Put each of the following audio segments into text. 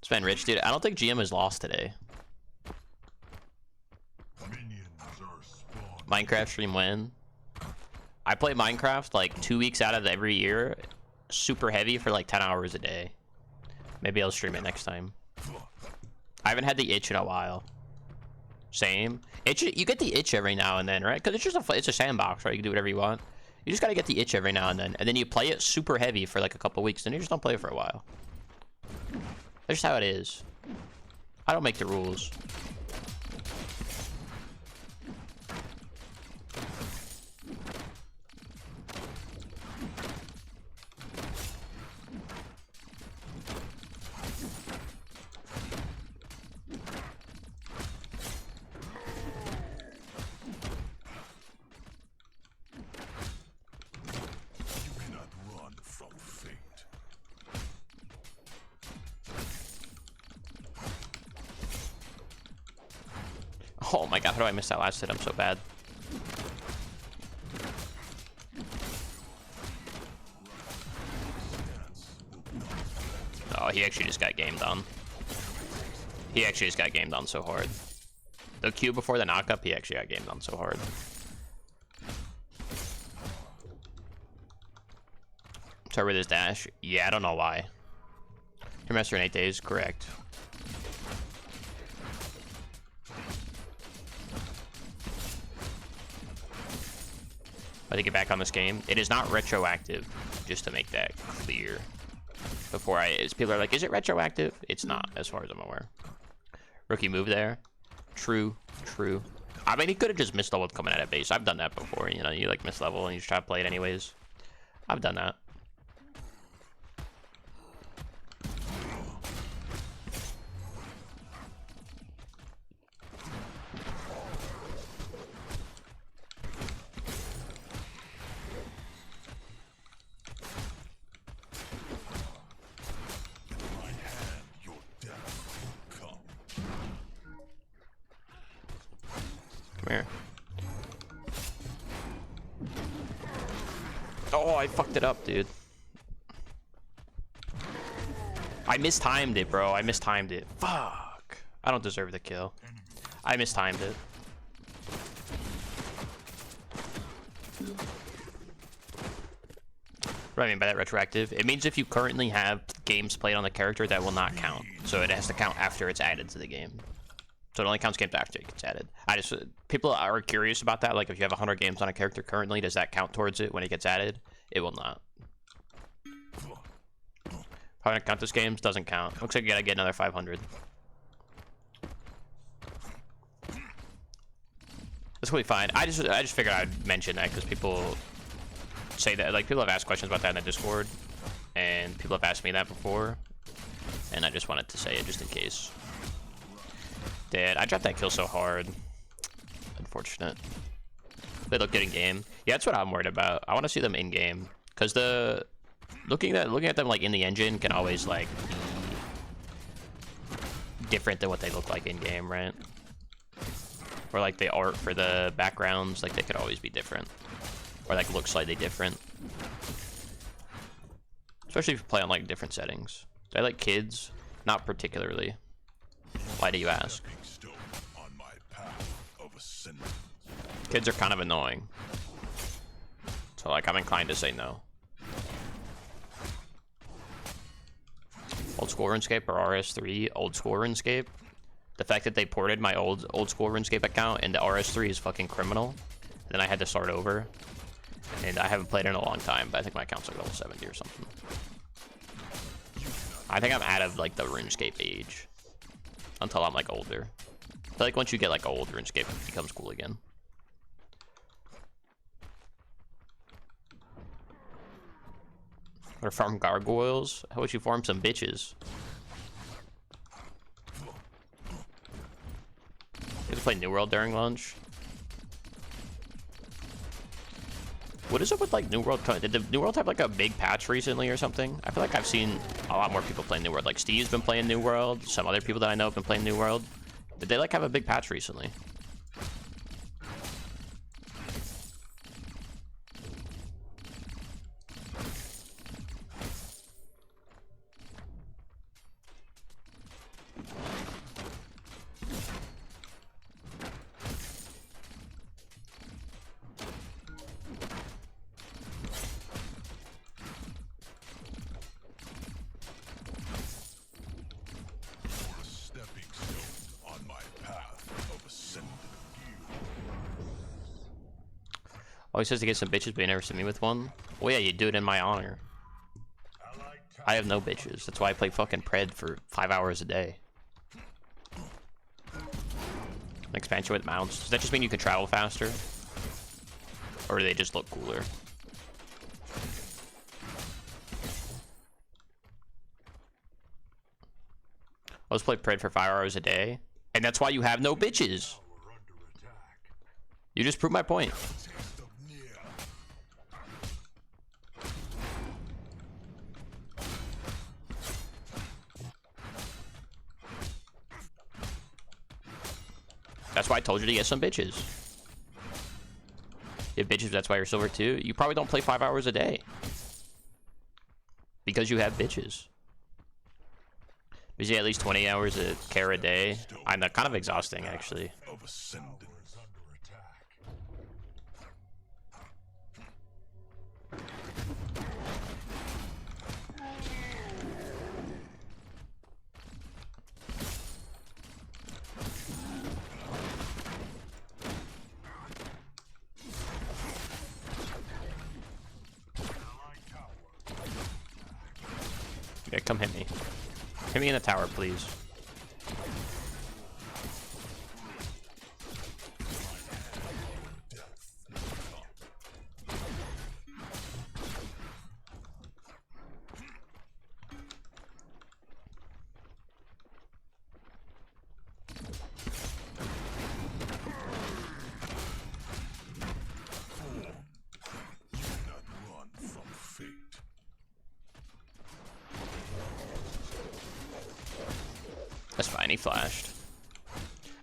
been rich, dude. I don't think GM is lost today. Minecraft stream when? I play Minecraft like 2 weeks out of every year, super heavy for like 10 hours a day. Maybe I'll stream it next time. I haven't had the itch in a while. Same. Itch, you get the itch every now and then, right? Because it's just it's a sandbox, right? You can do whatever you want. You just gotta get the itch every now and then you play it super heavy for like a couple weeks, then you just don't play it for a while. That's just how it is. I don't make the rules. Oh my god, how do I miss that last hit? I'm so bad. Oh, he actually just got gamed on. He actually just got gamed on so hard. The Q before the knockup, he actually got gamed on so hard. Start with his dash. Yeah, I don't know why. Your master in 8 days, correct. To get back on this game, it is not retroactive, just to make that clear. Before people are like, is it retroactive? It's not, as far as I'm aware. Rookie move there. True. I mean, he could have just missed level coming out of base. I've done that before, you know, you like miss level and you just try to play it anyways. I've done that. Here. Oh, I fucked it up, dude. I mistimed it, bro. I mistimed it. Fuck. I don't deserve the kill. I mistimed it. What do I mean by that retroactive? It means if you currently have games played on the character, that will not count. So it has to count after it's added to the game. So it only counts games after it gets added. People are curious about that. Like if you have 100 games on a character currently, does that count towards it when it gets added? It will not. Probably not count this games, doesn't count. Looks like you gotta get another 500. That's really fine. I just figured I'd mention that because people say that, like people have asked questions about that in the Discord, and people have asked me that before, and I just wanted to say it just in case. Dead. I dropped that kill so hard. Unfortunate. They look good in game. Yeah, that's what I'm worried about. I want to see them in game because looking at them like in the engine can always like be different than what they look like in game, right? Or like the art for the backgrounds, like they could always be different, or like look slightly different. Especially if you play on like different settings. Do I like kids? Not particularly. Why do you ask? Kids are kind of annoying. So like I'm inclined to say no. Old school RuneScape or RS3? Old school RuneScape. The fact that they ported my old school RuneScape account into RS3 is fucking criminal. Then I had to start over. And I haven't played in a long time, but I think my account's like level 70 or something. I think I'm out of like the RuneScape age. Until I'm like older. I feel like once you get like old, RuneScape becomes cool again. Or farm gargoyles? How would you farm some bitches? You guys play New World during lunch? What is up with like New World? Did the New World have like a big patch recently or something? I feel like I've seen a lot more people play New World. Like Steve's been playing New World. Some other people that I know have been playing New World. Did they like have a big patch recently? Oh, he says to get some bitches, but you never sent me with one. Well, yeah, you do it in my honor. I have no bitches. That's why I play fucking Pred for 5 hours a day. An expansion with mounts. Does that just mean you can travel faster? Or do they just look cooler? Let's play Pred for 5 hours a day. And that's why you have no bitches. You just proved my point. That's why I told you to get some bitches. You have bitches, that's why you're silver too. You probably don't play 5 hours a day. Because you have bitches. Because you at least 20 hours a care a day. I know, kind of exhausting actually. Yeah, come hit me. Hit me in the tower, please. That's fine, he flashed.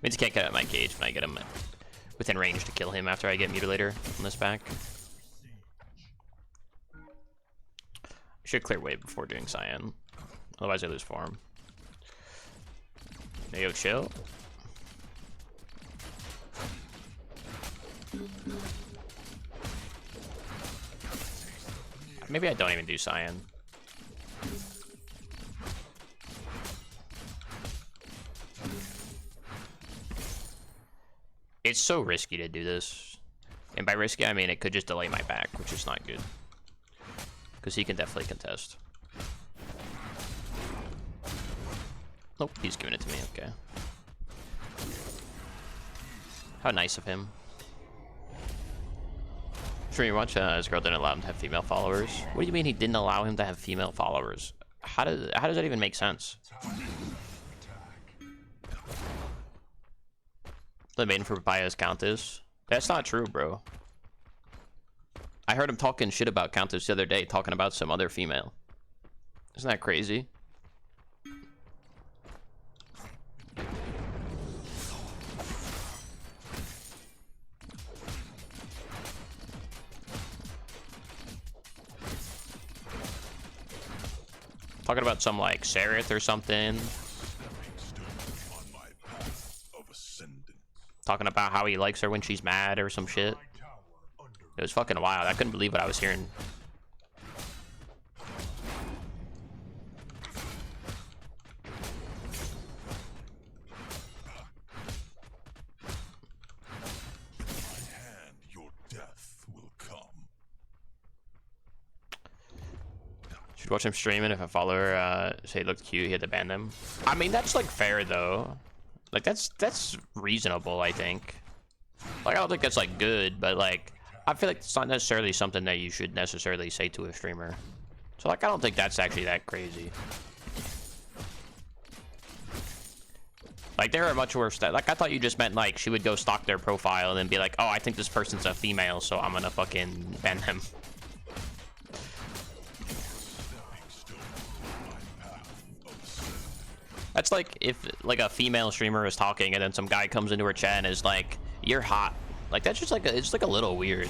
Means he can't get out of my cage when I get him within range to kill him after I get Mutilator on this back. I should clear wave before doing Cyan. Otherwise I lose form. Hey, yo, chill. Maybe I don't even do Cyan. It's so risky to do this. And by risky, I mean it could just delay my back, which is not good. Because he can definitely contest. Nope, he's giving it to me, okay. How nice of him. Sure, you watch his girl didn't allow him to have female followers. What do you mean he didn't allow him to have female followers? How does that even make sense? The maiden for Papaya's Countess? That's not true, bro. I heard him talking shit about Countess the other day, talking about some other female. Isn't that crazy? Talking about some like Sereth or something. Talking about how he likes her when she's mad or some shit. It was fucking wild. I couldn't believe what I was hearing. Should watch him stream, and if a follower say he looked cute, he had to ban them. I mean, that's like fair though. Like that's reasonable, I think. Like I don't think that's like good, but like I feel like it's not necessarily something that you should necessarily say to a streamer. So like I don't think that's actually that crazy. Like there are much worse that like I thought you just meant like she would go stalk their profile and then be like, oh, I think this person's a female, so I'm gonna fucking ban them. That's like if like a female streamer is talking and then some guy comes into her chat and is like, you're hot. Like that's just like it's like a little weird.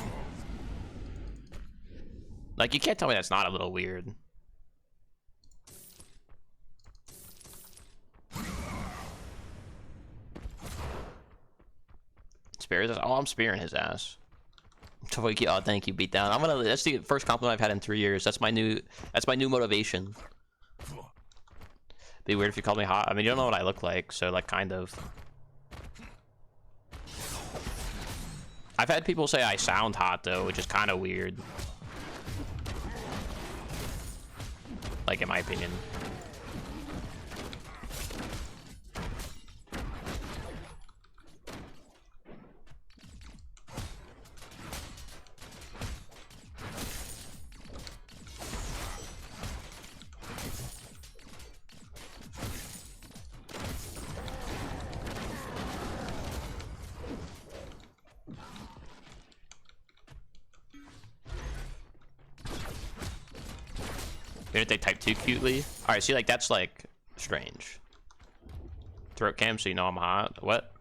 Like you can't tell me that's not a little weird. Spears? Oh, I'm spearing his ass. Oh, thank you, beat down. I'm gonna. That's the first compliment I've had in 3 years. That's my new motivation. Be weird if you called me hot. I mean, you don't know what I look like, so like kind of. I've had people say I sound hot though, which is kind of weird. Like in my opinion. Didn't they type too cutely? Alright, see, like, that's, like, strange. Throat cam so you know I'm hot. What?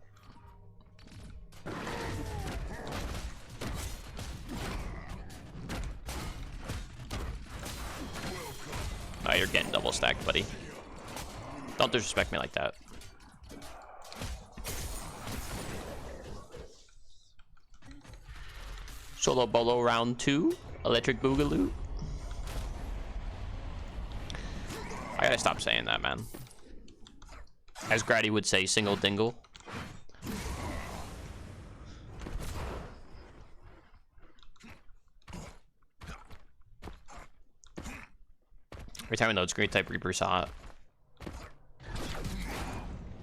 Oh, you're getting double stacked, buddy. Don't disrespect me like that. Solo Bolo round 2. Electric Boogaloo. I gotta stop saying that, man. As Grady would say, single dingle. Every time I know it's great type Reaper's hot.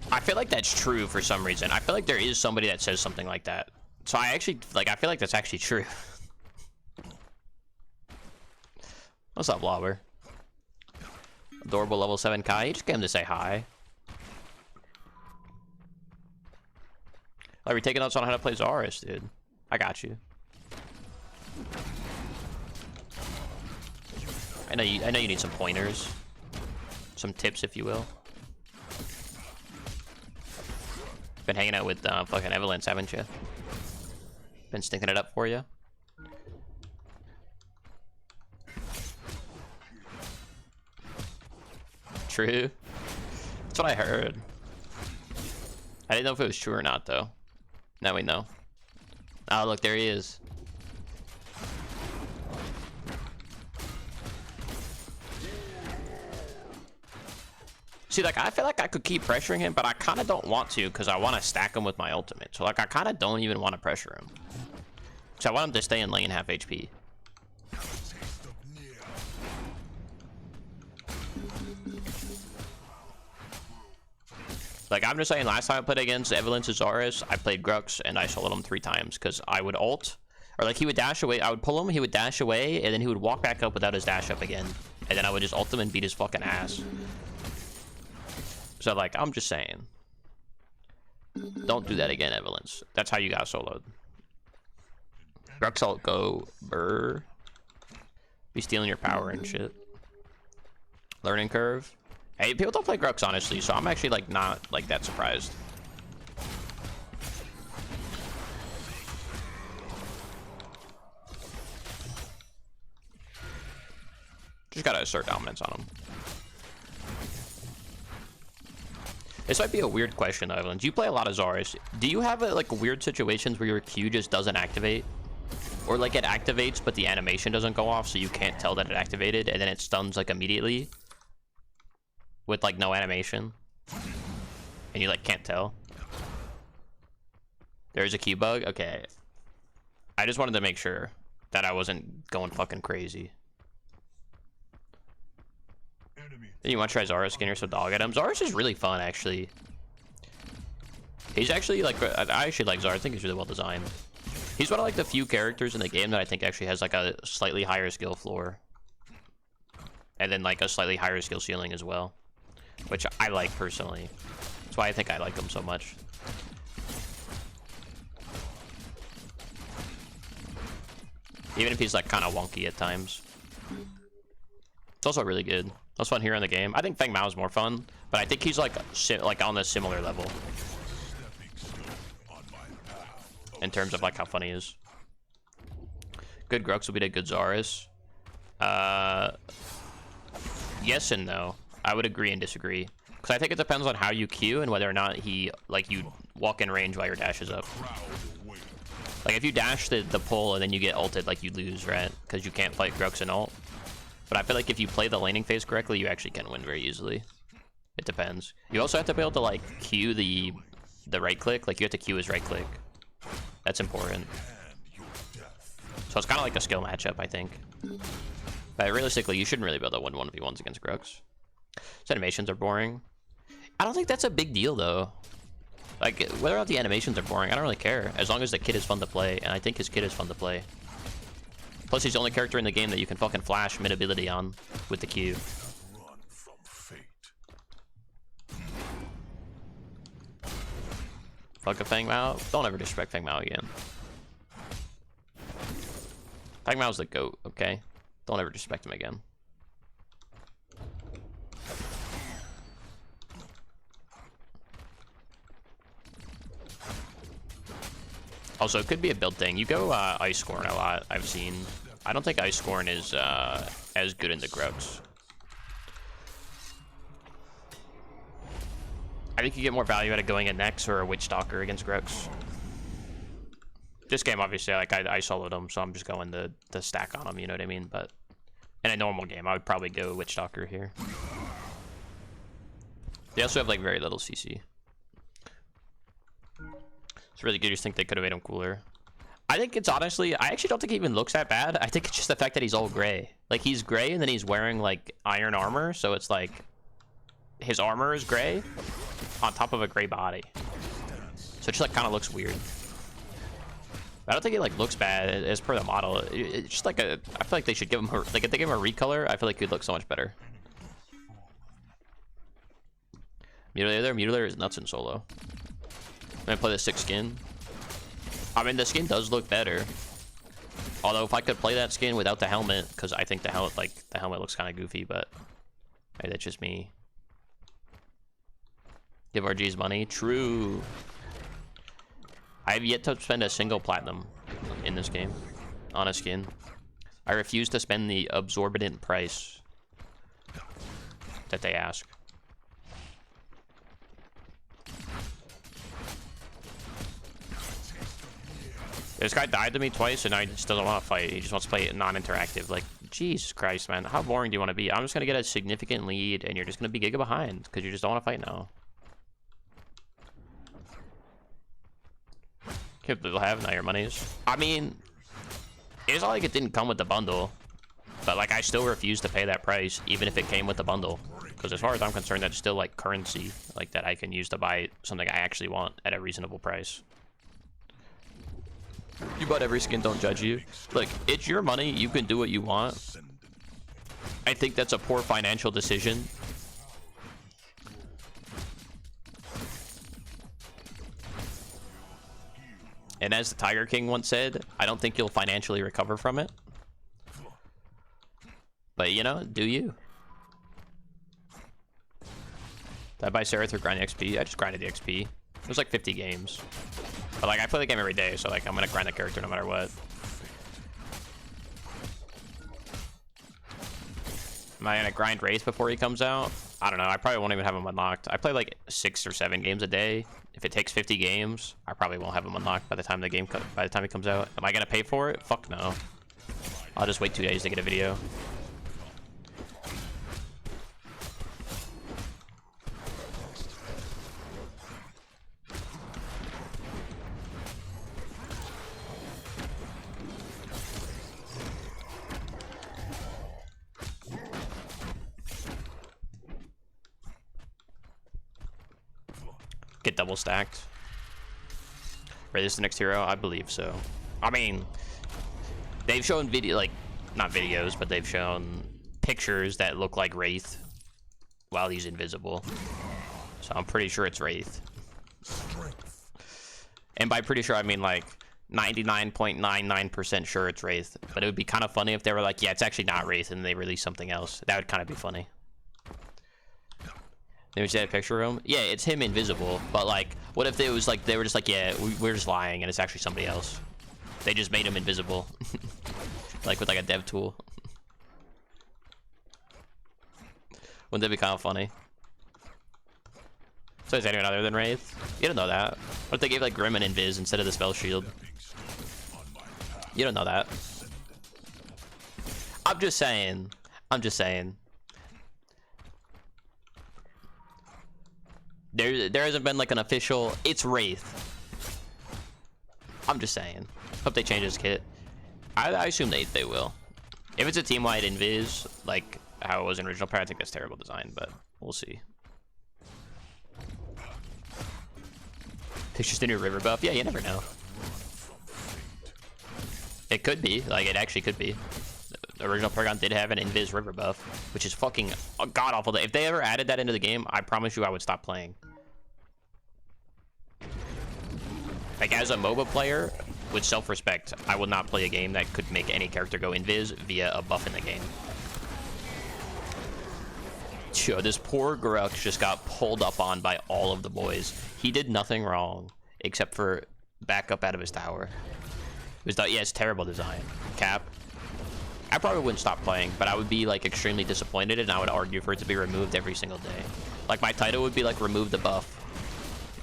I feel like that's true for some reason. I feel like there is somebody that says something like that. So I actually, like, I feel like that's actually true. What's up, Lobber? Adorable level 7 Kai. He just came to say hi. Oh, you're taking notes on how to play Zarus, dude. I got you. I know you need some pointers. Some tips, if you will. Been hanging out with fucking Evelynn, haven't you? Been stinking it up for you. True. That's what I heard. I didn't know if it was true or not, though. Now we know. Oh, look, there he is. See, like, I feel like I could keep pressuring him, but I kind of don't want to because I want to stack him with my ultimate. So, like, I kind of don't even want to pressure him. So I want him to stay in lane half HP. Like, I'm just saying, last time I played against Evelynn Zarus, I played Grux, and I soloed him 3 times, because I would ult, or, like, he would dash away, I would pull him, he would dash away, and then he would walk back up without his dash up again. And then I would just ult him and beat his fucking ass. So, like, I'm just saying. Don't do that again, Evelynn. That's how you got soloed. Grux ult go, brr. Be stealing your power and shit. Learning curve. Hey, people don't play Grux, honestly, so I'm actually, like, not, like, that surprised. Just gotta assert dominance on him. This might be a weird question, though, Evelynn. Do you play a lot of Zarus? Do you have, like, weird situations where your Q just doesn't activate? Or, like, it activates, but the animation doesn't go off, so you can't tell that it activated, and then it stuns, like, immediately? With, like, no animation, and you, like, can't tell. There's a Q bug? Okay. I just wanted to make sure that I wasn't going fucking crazy. You want to try Zarus skin? You're so dog at him. Zarus is really fun, actually. He's actually, like, I actually like Zarus. I think he's really well designed. He's one of, like, the few characters in the game that I think actually has, like, a slightly higher skill floor. And then, like, a slightly higher skill ceiling as well. Which I like, personally. That's why I think I like him so much. Even if he's, like, kind of wonky at times. It's also really good. That's fun here in the game. I think Feng Mao is more fun, but I think he's, like, on a similar level. In terms of, like, how fun he is. Good Grux will be a good Zarus. Yes and no. I would agree and disagree. Because I think it depends on how you Q and whether or not he, like, you walk in range while your dash is up. Like, if you dash the pull and then you get ulted, like, you lose, right? Because you can't fight Grux and ult. But I feel like if you play the laning phase correctly, you actually can win very easily. It depends. You also have to be able to, like, Q the right click. Like, you have to Q his right click. That's important. So it's kind of like a skill matchup, I think. But realistically, you shouldn't really be able to win 1v1s against Grux. His animations are boring. I don't think that's a big deal, though. Like, whether or not the animations are boring, I don't really care. As long as the kid is fun to play, and I think his kid is fun to play. Plus, he's the only character in the game that you can fucking flash mid-ability on with the Q. Fuck a Fang Mao. Don't ever disrespect Fang Mao again. Fang Mao's the GOAT, okay? Don't ever disrespect him again. Also, it could be a build thing. You go Ice Scorn a lot, I've seen. I don't think Ice Scorn is as good in the Grux. I think you get more value out of going a Nex or a Witch Stalker against Grux. This game, obviously, like I soloed him, so I'm just going the stack on him, you know what I mean? But in a normal game, I would probably go Witch Stalker here. They also have like very little CC. It's really good. You just think they could have made him cooler. I think it's honestly, I actually don't think he even looks that bad. I think it's just the fact that he's all gray. Like, he's gray and then he's wearing like iron armor, so it's like his armor is gray on top of a gray body. So it just like kind of looks weird. I don't think it like looks bad as per the model. It's just like I feel like they should give him like if they give him a recolor, I feel like he'd look so much better. Mutilator is nuts in solo. I'm gonna play the 6 skin. I mean, the skin does look better. Although if I could play that skin without the helmet, because I think the helmet looks kind of goofy, but maybe that's just me. Give RG's money. True. I have yet to spend a single platinum in this game on a skin. I refuse to spend the absorbent price that they ask. This guy died to me twice, and now he just doesn't want to fight. He just wants to play non-interactive. Like, Jesus Christ, man. How boring do you want to be? I'm just going to get a significant lead, and you're just going to be giga behind, because you just don't want to fight now. Can't believe they'll have now your monies. I mean, it's not like it didn't come with the bundle, but, like, I still refuse to pay that price, even if it came with the bundle. Because as far as I'm concerned, that's still, like, currency, like, that I can use to buy something I actually want at a reasonable price. You bought every skin, don't judge you. Look, it's your money. You can do what you want. I think that's a poor financial decision. And as the Tiger King once said, I don't think you'll financially recover from it. But, you know, do you? Did I buy Sarah through grinding XP? I just grinded the XP. It was like 50 games. But, like, I play the game every day, so, like, I'm gonna grind the character no matter what. Am I gonna grind Wraith before he comes out? I don't know. I probably won't even have him unlocked. I play, like, 6 or 7 games a day. If it takes 50 games, I probably won't have him unlocked by the time he comes out. Am I gonna pay for it? Fuck no. I'll just wait 2 days to get a video. Get double stacked. Right, this is the next hero? I believe so. I mean, they've shown not videos, but they've shown pictures that look like Wraith while he's invisible. So I'm pretty sure it's Wraith. And by pretty sure, I mean like 99.99% sure it's Wraith. But it would be kind of funny if they were like, yeah, it's actually not Wraith, and they released something else. That would kind of be funny. They would see that picture of him. Yeah, it's him invisible. But like, what if it was like they were just like, yeah, we're just lying, and it's actually somebody else. They just made him invisible, like with like a dev tool. Wouldn't that be kind of funny? So is anyone other than Wraith? You don't know that. What if they gave like Grim an invis instead of the spell shield? You don't know that. I'm just saying. I'm just saying. There hasn't been like an official, it's Wraith. I'm just saying. Hope they change his kit. I assume they will. If it's a team-wide invis, like how it was in original pair, I think that's terrible design, but we'll see. It's just a new river buff. Yeah, you never know. It could be. Like, it actually could be. The original Paragon did have an invis river buff, which is fucking god-awful. If they ever added that into the game, I promise you I would stop playing. Like, as a MOBA player, with self-respect, I will not play a game that could make any character go invis via a buff in the game. Yo, this poor Garuk just got pulled up on by all of the boys. He did nothing wrong, except for back up out of his tower. Yeah, it's terrible design. Cap. I probably wouldn't stop playing, but I would be like extremely disappointed, and I would argue for it to be removed every single day. Like, my title would be like, remove the buff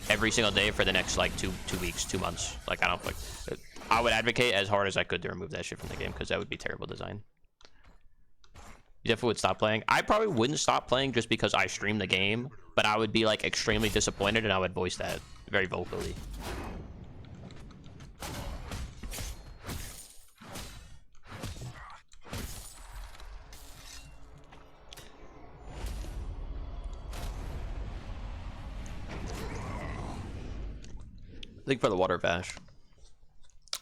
every single day for the next like two weeks, 2 months. Like, I would advocate as hard as I could to remove that shit from the game, because that would be terrible design. You definitely would stop playing. I probably wouldn't stop playing just because I stream the game, but I would be like extremely disappointed, and I would voice that very vocally. I think for the water bash,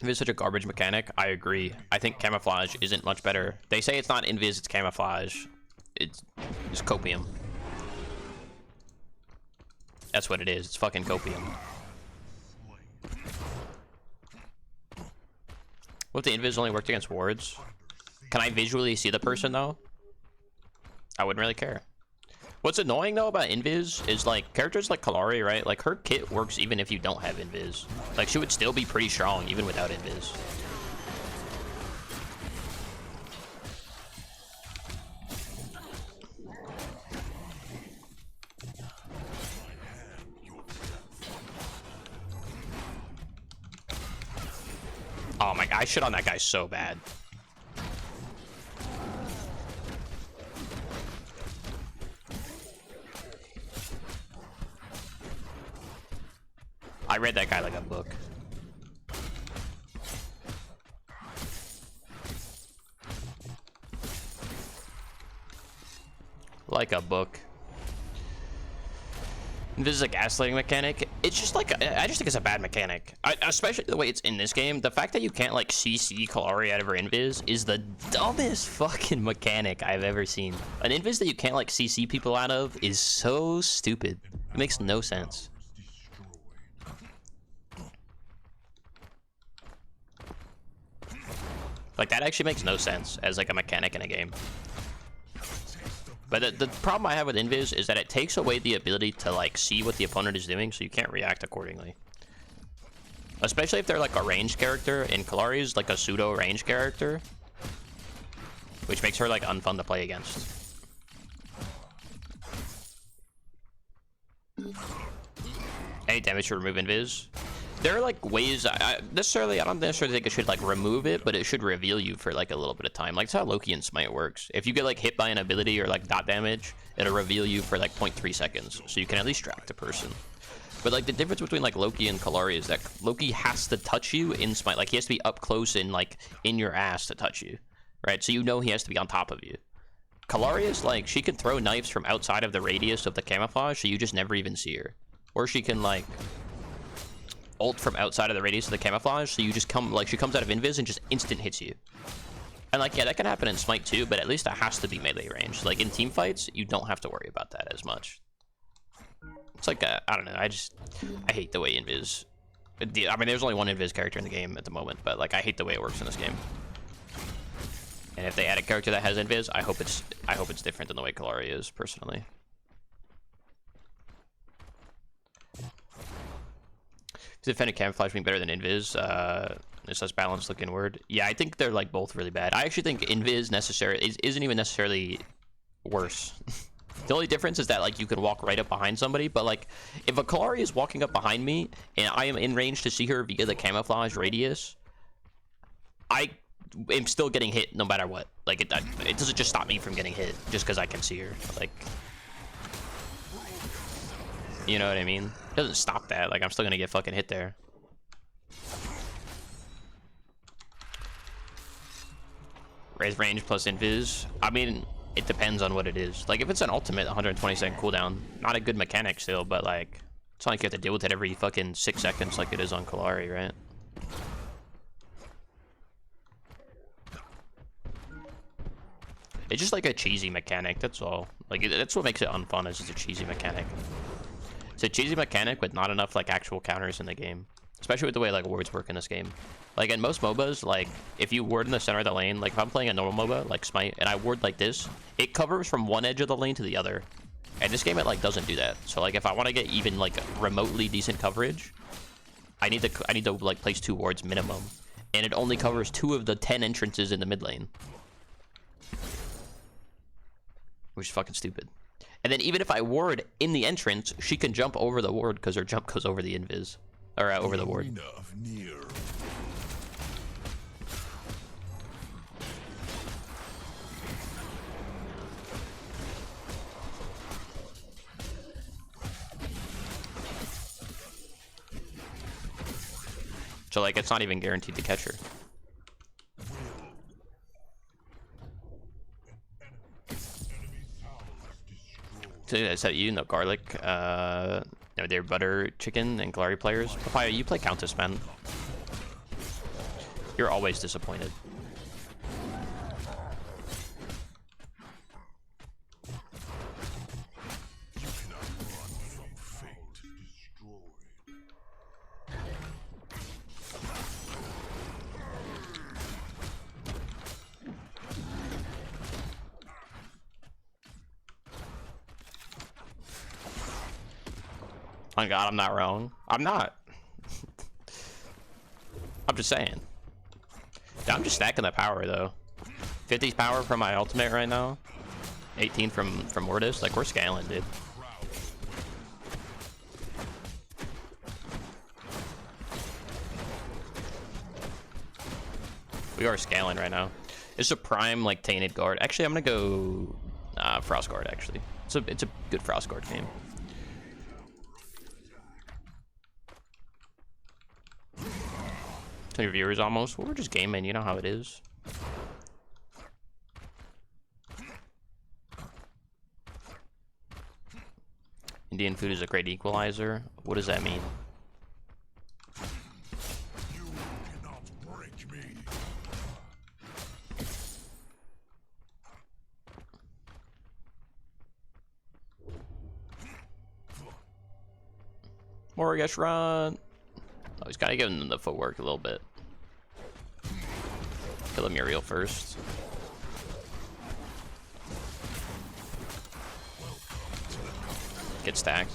if it's such a garbage mechanic, I agree. I think camouflage isn't much better. They say it's not invis, it's camouflage. It's copium. That's what it is. It's fucking copium. What if the invis only worked against wards? Can I visually see the person though? I wouldn't really care. What's annoying though about invis is like characters like Kalari, right? Like her kit works even if you don't have invis. Like she would still be pretty strong even without invis. Oh my god, I shit on that guy so bad. I read that guy like a book. Like a book. This is a gaslighting mechanic. It's just like, I just think it's a bad mechanic. Especially the way it's in this game. The fact that you can't like CC Kalari out of her invis is the dumbest fucking mechanic I've ever seen. An invis that you can't like CC people out of is so stupid. It makes no sense. Like, that actually makes no sense as like a mechanic in a game. But the problem I have with invis is that it takes away the ability to like see what the opponent is doing, so you can't react accordingly. Especially if they're like a ranged character, and Kalari's like a pseudo ranged character, which makes her like unfun to play against. Any damage to remove invis? There are like ways, I don't necessarily think it should like remove it, but it should reveal you for like a little bit of time. Like, that's how Loki and Smite works. If you get like hit by an ability or like dot damage, it'll reveal you for like 0.3 seconds, so you can at least track the person. But like the difference between like Loki and Kalari is that Loki has to touch you in Smite. Like, he has to be up close and like in your ass to touch you, right? So you know he has to be on top of you. Kalari is like, she can throw knives from outside of the radius of the camouflage, so you just never even see her. Or she can like ult from outside of the radius of the camouflage, so you just come, like, she comes out of invis and just instant hits you. And like, yeah, that can happen in Smite too, but at least it has to be melee range. Like in team fights, you don't have to worry about that as much. It's like, I don't know, I hate the way invis, I mean, there's only one invis character in the game at the moment, but like, I hate the way it works in this game. And if they add a character that has invis, I hope it's different than the way Kalari is, personally. Defended camouflage being better than invis. It says balance look inward. Yeah, I think they're like both really bad. I actually think invis isn't even necessarily worse. The only difference is that like you can walk right up behind somebody, but like if a Kalari is walking up behind me and I am in range to see her via the camouflage radius, I am still getting hit no matter what. Like it doesn't just stop me from getting hit just because I can see her. Like, you know what I mean? It doesn't stop that. Like, I'm still gonna get fucking hit there. Raise range plus invis. I mean, it depends on what it is. Like, if it's an ultimate 120-second cooldown, not a good mechanic still, but like, it's not like you have to deal with it every fucking 6 seconds like it is on Kalari, right? It's just like a cheesy mechanic, that's all. Like, that's what makes it unfun, is it's a cheesy mechanic. It's a cheesy mechanic with not enough, like, actual counters in the game. Especially with the way, like, wards work in this game. Like, in most MOBAs, like, if you ward in the center of the lane, like, if I'm playing a normal MOBA, like Smite, and I ward like this, it covers from one edge of the lane to the other. And this game, it, like, doesn't do that. So, like, if I want to get even, like, remotely decent coverage, I need to, like, place 2 wards minimum. And it only covers 2 of the 10 entrances in the mid lane. Which is fucking stupid. And then even if I ward in the entrance, she can jump over the ward because her jump goes over the invis. Or over the ward. So, like, it's not even guaranteed to catch her. So I said you know garlic, no, they're butter chicken and Kalari players. Papaya, you play Countess, man. You're always disappointed. Oh god, I'm not wrong. I'm not. I'm just saying. I'm just stacking the power though. 50's power from my ultimate right now. 18 from Ortus. Like, we're scaling, dude. We are scaling right now. It's a prime, like, Tainted guard. Actually, I'm gonna go Frost guard. Actually, it's a good Frost guard game. 20 viewers almost. Well, we're just gaming, you know how it is. Indian food is a great equalizer. What does that mean? You cannot break me. Morgus, run! Oh, he's gotta give him the footwork a little bit. Kill him Muriel first. Get stacked.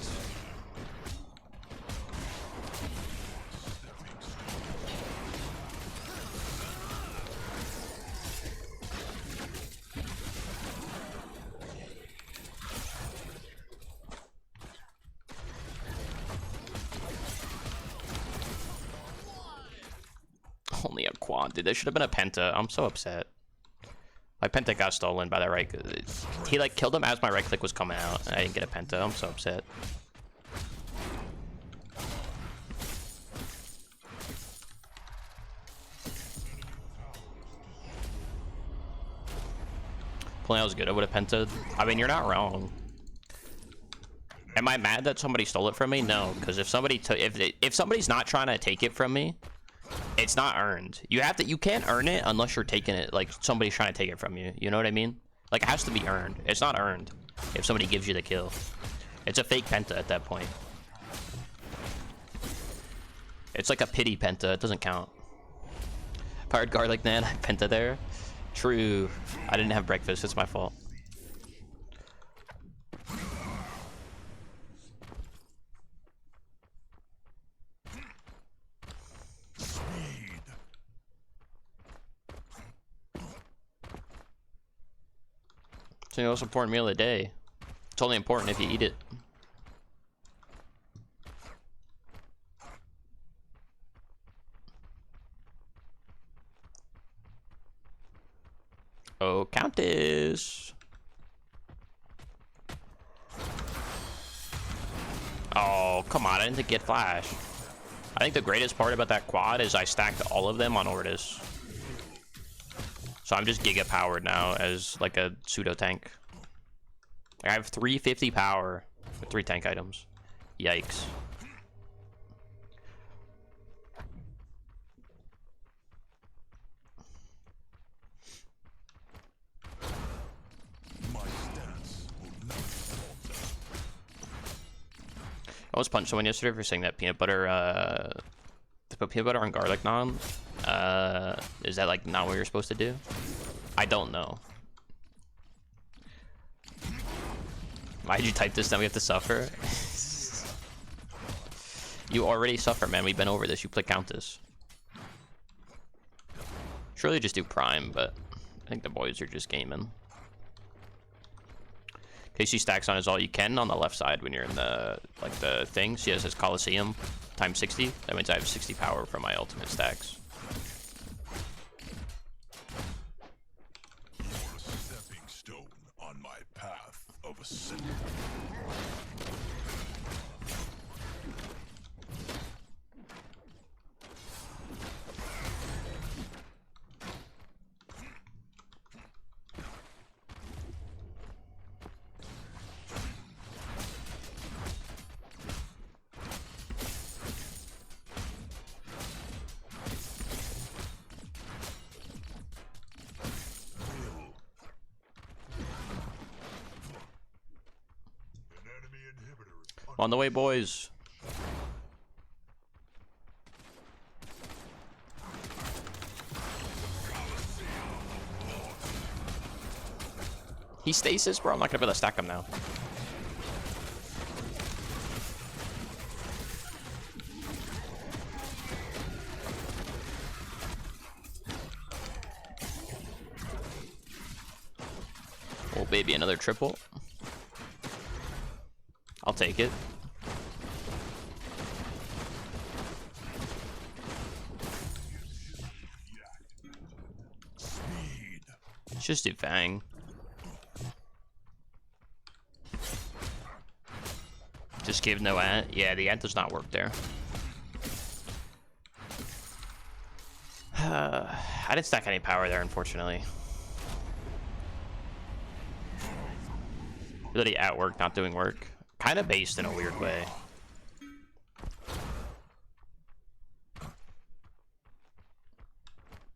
Only a quad, dude. That should have been a penta. I'm so upset. My penta got stolen by that right. He like killed him as my right click was coming out, and I didn't get a penta. I'm so upset. Pulling out was good. I would have pentaed. I mean, you're not wrong. Am I mad that somebody stole it from me? No, because if somebody if somebody's not trying to take it from me, it's not earned. You can't earn it unless you're taking it, like somebody's trying to take it from you. You know what I mean? Like, it has to be earned. It's not earned if somebody gives you the kill. It's a fake penta at that point. It's like a pity penta. It doesn't count. Fired garlic, man. Penta there. True. I didn't have breakfast. It's my fault. It's the most important meal of the day. It's only important if you eat it. Oh, Countess. Oh, come on. I didn't think get flash. I think the greatest part about that quad is I stacked all of them on Ortus. So I'm just giga powered now as like a pseudo tank. I have 350 power with 3 tank items. Yikes. I almost punched someone yesterday for saying that peanut butter, to put peanut butter on garlic naan. Is that like not what you're supposed to do? I don't know. Why did you type this? Then we have to suffer. You already suffer, man. We've been over this. You play Countess. Surely just do Prime, but I think the boys are just gaming. KC stacks on is all you can on the left side when you're in the the thing. See, it says Coliseum times 60. That means I have 60 power from my ultimate stacks. You're a stepping stone on my path of ascent. On the way, boys. He stasis, bro. I'm not gonna be able to stack him now. Oh, baby, another triple. I'll take it. Let's just do Fang. Just give no ant. Yeah, the ant does not work there. I didn't stack any power there, unfortunately. Really at work, not doing work. Kind of based in a weird way.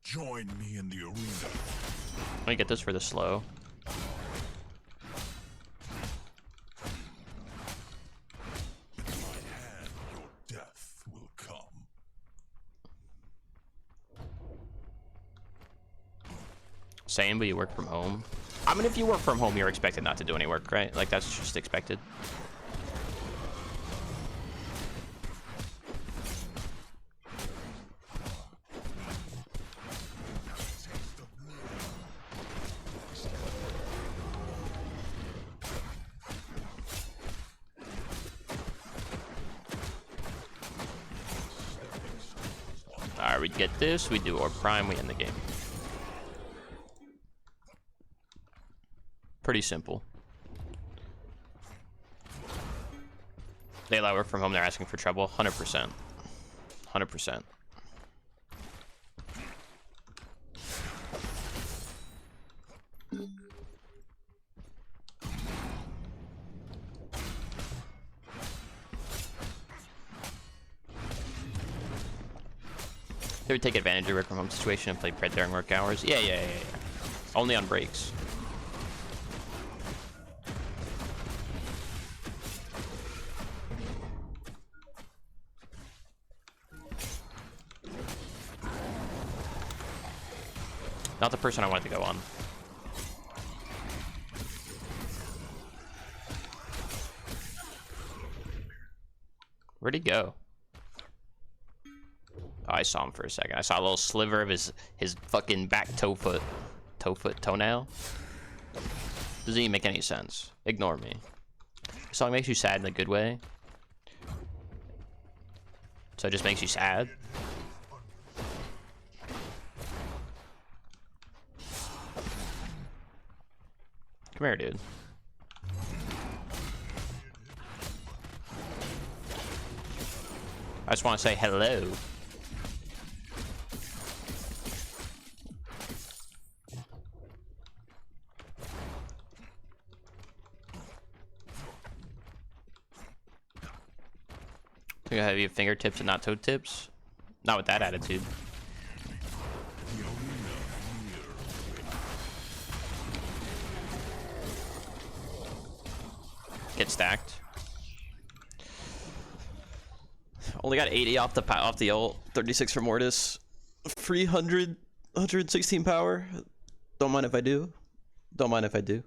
Join me in the arena. Let me get this for the slow. In my hand, your death will come. Same, but you work from home. I mean, if you work from home, you're expected not to do any work, right? Like, that's just expected. Alright, we get this, we do our prime, we end the game. Pretty simple. They allow work from home, they're asking for trouble. 100%. 100%. They would take advantage of work from home situation and play Pred during work hours. Yeah. Only on breaks. Not the person I wanted to go on. Where'd he go? Oh, I saw him for a second. I saw a little sliver of his fucking back toenail. Doesn't even make any sense. Ignore me. This song makes you sad in a good way. So it just makes you sad. Come here, dude. I just want to say hello. You have your fingertips and not toe tips. Not with that attitude. Get stacked. Only got 80 off the ult. 36 from Ortus. Free 116 power. Don't mind if I do. Don't mind if I do.